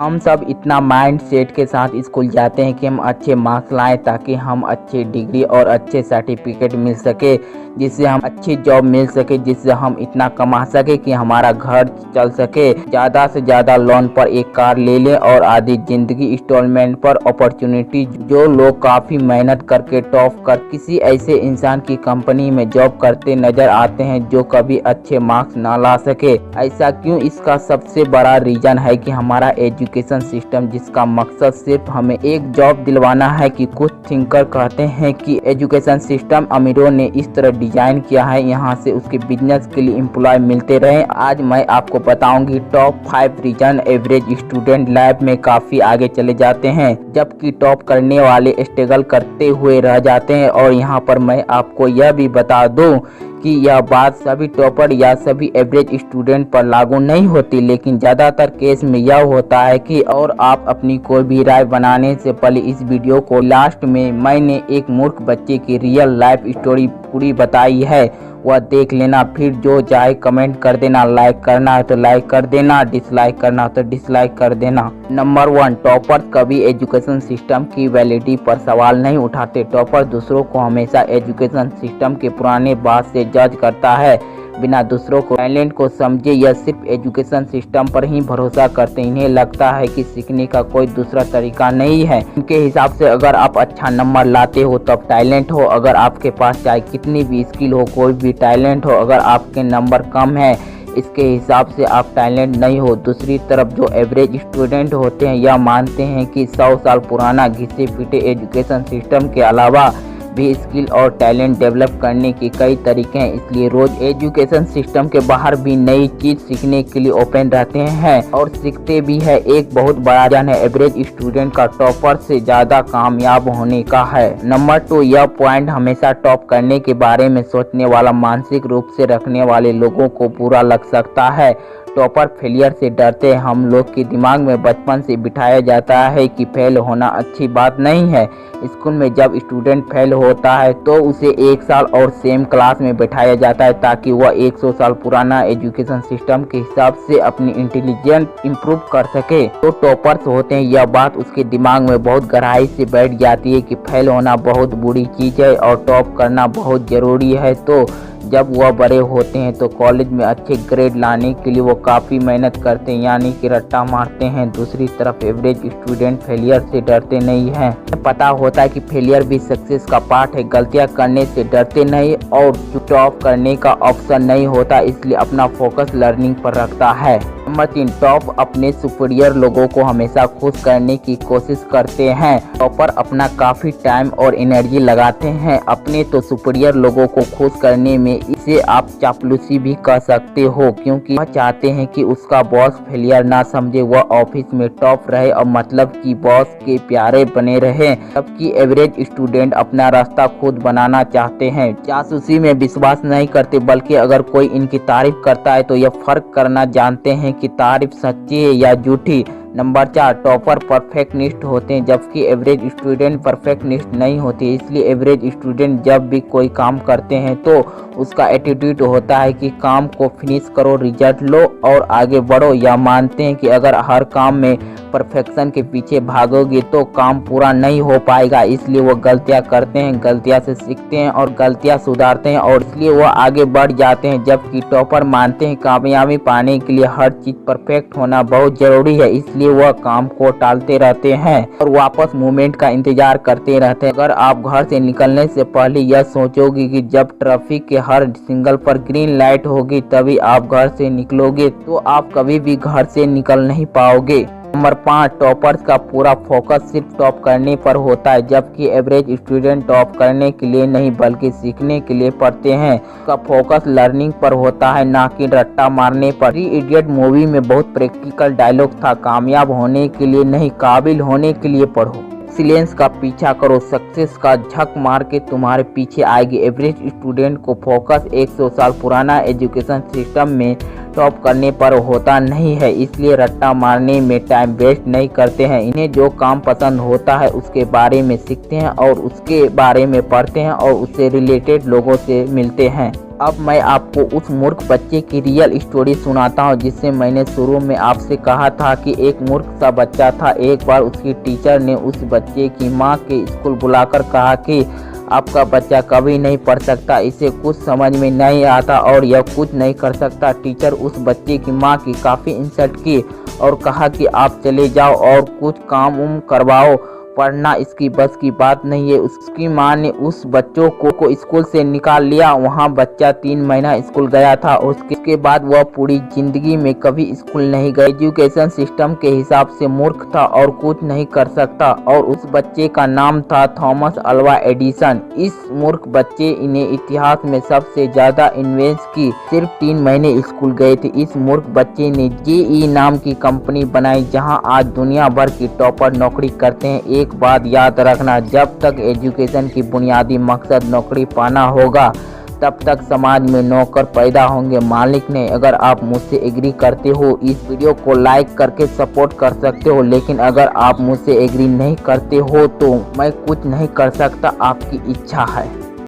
हम सब इतना माइंड सेट के साथ स्कूल जाते हैं कि हम अच्छे मार्क्स लाएं ताकि हम अच्छे डिग्री और अच्छे सर्टिफिकेट मिल सके, जिससे हम अच्छी जॉब मिल सके, जिससे हम इतना कमा सके कि हमारा घर चल सके। ज़्यादा से ज़्यादा लोन पर एक कार ले लें और आधी ज़िंदगी इंस्टॉलमेंट पर। अपॉर्चुनिटी जो लोग काफ़ी मेहनत करके टॉप कर किसी ऐसे इंसान की कंपनी में जॉब करते नज़र आते हैं जो कभी अच्छे मार्क्स ना ला सके। ऐसा क्यों? इसका सबसे बड़ा रीज़न है कि हमारा एजुकेशन सिस्टम, जिसका मकसद सिर्फ हमें एक जॉब दिलवाना है। कि कुछ थिंकर कहते हैं कि एजुकेशन सिस्टम अमीरों ने इस तरह डिजाइन किया है यहाँ से उसके बिजनेस के लिए एम्प्लॉय मिलते रहे। आज मैं आपको बताऊंगी top 5 reason average student life में काफी आगे चले जाते हैं, जबकि टॉप करने वाले स्ट्रगल करते हुए रह जाते हैं। और यहाँ पर मैं आपको यह भी बता दूं कि यह बात सभी टॉपर या सभी एवरेज स्टूडेंट पर लागू नहीं होती, लेकिन ज़्यादातर केस में यह होता है कि और आप अपनी कोई भी राय बनाने से पहले इस वीडियो को लास्ट में मैंने एक मूर्ख बच्चे की रियल लाइफ स्टोरी पूरी बताई है, वह देख लेना। फिर जो चाहे कमेंट कर देना, लाइक करना है तो लाइक कर देना, डिसलाइक करना है तो डिसलाइक कर देना। नंबर 1, टॉपर्स कभी एजुकेशन सिस्टम की वैलिडिटी पर सवाल नहीं उठाते। टॉपर दूसरों को हमेशा एजुकेशन सिस्टम के पुराने बात से जज करता है, बिना दूसरों को टैलेंट को समझे। यह सिर्फ एजुकेशन सिस्टम पर ही भरोसा करते। इन्हें लगता है कि सीखने का कोई दूसरा तरीका नहीं है। इनके हिसाब से अगर आप अच्छा नंबर लाते हो तब टैलेंट हो। अगर आपके पास चाहे कितनी भी स्किल हो, कोई भी टैलेंट हो, अगर आपके नंबर कम है इसके हिसाब से आप टैलेंट नहीं हो। दूसरी तरफ जो एवरेज स्टूडेंट होते हैं यह मानते हैं कि 100 साल पुराना घिसे पीटे एजुकेशन सिस्टम के अलावा भी स्किल और टैलेंट डेवलप करने के कई तरीके हैं। इसलिए रोज एजुकेशन सिस्टम के बाहर भी नई चीज सीखने के लिए ओपन रहते हैं और सीखते भी है। एक बहुत बड़ा रीजन है एवरेज स्टूडेंट का टॉपर से ज्यादा कामयाब होने का है। नंबर 2, यह पॉइंट हमेशा टॉप करने के बारे में सोचने वाला मानसिक रूप से रखने वाले लोगों को बुरा लग सकता है। टॉपर फेलियर से डरते हैं। हम लोग के दिमाग में बचपन से बिठाया जाता है कि फेल होना अच्छी बात नहीं है। स्कूल में जब स्टूडेंट फेल होता है तो उसे 1 साल और सेम क्लास में बैठाया जाता है ताकि वह 100 साल पुराना एजुकेशन सिस्टम के हिसाब से अपनी इंटेलिजेंस इंप्रूव कर सके। तो टॉपर्स होते हैं, यह बात उसके दिमाग में बहुत गहराई से बैठ जाती है कि फेल होना बहुत बुरी चीज़ है और टॉप करना बहुत ज़रूरी है। तो जब वह बड़े होते हैं तो कॉलेज में अच्छे ग्रेड लाने के लिए वो काफ़ी मेहनत करते हैं, यानी कि रट्टा मारते हैं। दूसरी तरफ एवरेज स्टूडेंट फेलियर से डरते नहीं हैं। पता होता है कि फेलियर भी सक्सेस का पार्ट है। गलतियां करने से डरते नहीं और टॉप करने का ऑप्शन नहीं होता, इसलिए अपना फोकस लर्निंग पर रखता है। नंबर 3, टॉप अपने सुपीरियर लोगों को हमेशा खुश करने की कोशिश करते हैं। टॉपर अपना काफ़ी टाइम और एनर्जी लगाते हैं अपने तो सुपीरियर लोगों को खुश करने में। इसे आप चापलूसी भी कह सकते हो, क्योंकि वह चाहते हैं कि उसका बॉस फेलियर ना समझे, वह ऑफिस में टॉप रहे और मतलब कि बॉस के प्यारे बने रहे। जबकि एवरेज स्टूडेंट अपना रास्ता खुद बनाना चाहते हैं। जासूसी में विश्वास नहीं करते, बल्कि अगर कोई इनकी तारीफ करता है तो यह फर्क करना जानते हैं कि तारीफ सच्ची है या झूठी। नंबर 4, टॉपर परफेक्टनिस्ट होते हैं, जबकि एवरेज स्टूडेंट परफेक्टनिस्ट नहीं होते। इसलिए एवरेज स्टूडेंट जब भी कोई काम करते हैं तो उसका एटीट्यूड होता है कि काम को फिनिश करो, रिजल्ट लो और आगे बढ़ो। या मानते हैं कि अगर हर काम में परफेक्शन के पीछे भागोगे तो काम पूरा नहीं हो पाएगा। इसलिए वो गलतियां करते हैं, गलतियां से सीखते हैं और गलतियां सुधारते हैं और इसलिए वो आगे बढ़ जाते हैं। जबकि टॉपर मानते हैं कामयाबी पाने के लिए हर चीज परफेक्ट होना बहुत जरूरी है, इसलिए वह काम को टालते रहते हैं और वापस मूवमेंट का इंतजार करते रहते हैं। अगर आप घर से निकलने से पहले यह सोचोगे कि जब ट्रैफिक के हर सिग्नल पर ग्रीन लाइट होगी तभी आप घर से निकलोगे, तो आप कभी भी घर से निकल नहीं पाओगे। नंबर 5, टॉपर्स का पूरा फोकस सिर्फ टॉप करने पर होता है, जबकि एवरेज स्टूडेंट टॉप करने के लिए नहीं बल्कि सीखने के लिए पढ़ते हैं। उसका फोकस लर्निंग पर होता है, ना कि रट्टा मारने पर। 3 इडियट मूवी में बहुत प्रैक्टिकल डायलॉग था, कामयाब होने के लिए नहीं काबिल होने के लिए पढ़ो। एक्सीलेंस का पीछा करो, सक्सेस का झक मार के तुम्हारे पीछे आएगी। एवरेज स्टूडेंट को फोकस 100 साल पुराना एजुकेशन सिस्टम में टॉप करने पर होता नहीं है, इसलिए रट्टा मारने में टाइम वेस्ट नहीं करते हैं। इन्हें जो काम पसंद होता है उसके बारे में सीखते हैं और उसके बारे में पढ़ते हैं और उससे रिलेटेड लोगों से मिलते हैं। अब मैं आपको उस मूर्ख बच्चे की रियल स्टोरी सुनाता हूँ जिससे मैंने शुरू में आपसे कहा था कि एक मूर्ख सा बच्चा था। एक बार उसकी टीचर ने उस बच्चे की माँ के स्कूल बुलाकर कहा कि आपका बच्चा कभी नहीं पढ़ सकता, इसे कुछ समझ में नहीं आता और यह कुछ नहीं कर सकता। टीचर उस बच्चे की माँ की काफ़ी इंसल्ट की और कहा कि आप चले जाओ और कुछ काम करवाओ, पढ़ना इसकी बस की बात नहीं है। उसकी माँ ने उस बच्चों को स्कूल से निकाल लिया। वहाँ बच्चा 3 महीना स्कूल गया था। उसके बाद वह पूरी जिंदगी में कभी स्कूल नहीं गया। एजुकेशन सिस्टम के हिसाब से मूर्ख था और कुछ नहीं कर सकता। और उस बच्चे का नाम था थॉमस अल्वा एडिसन। इस मूर्ख बच्चे ने इतिहास में सबसे ज्यादा इन्वेस्ट की, सिर्फ 3 महीने स्कूल गए थे। इस मूर्ख बच्चे ने GE नाम की कंपनी बनाई जहाँ आज दुनिया भर की टॉपर नौकरी करते हैं। एक बात याद रखना, जब तक एजुकेशन की बुनियादी मकसद नौकरी पाना होगा तब तक समाज में नौकर पैदा होंगे, मालिक नहीं। अगर आप मुझसे एग्री करते हो इस वीडियो को लाइक करके सपोर्ट कर सकते हो, लेकिन अगर आप मुझसे एग्री नहीं करते हो तो मैं कुछ नहीं कर सकता, आपकी इच्छा है।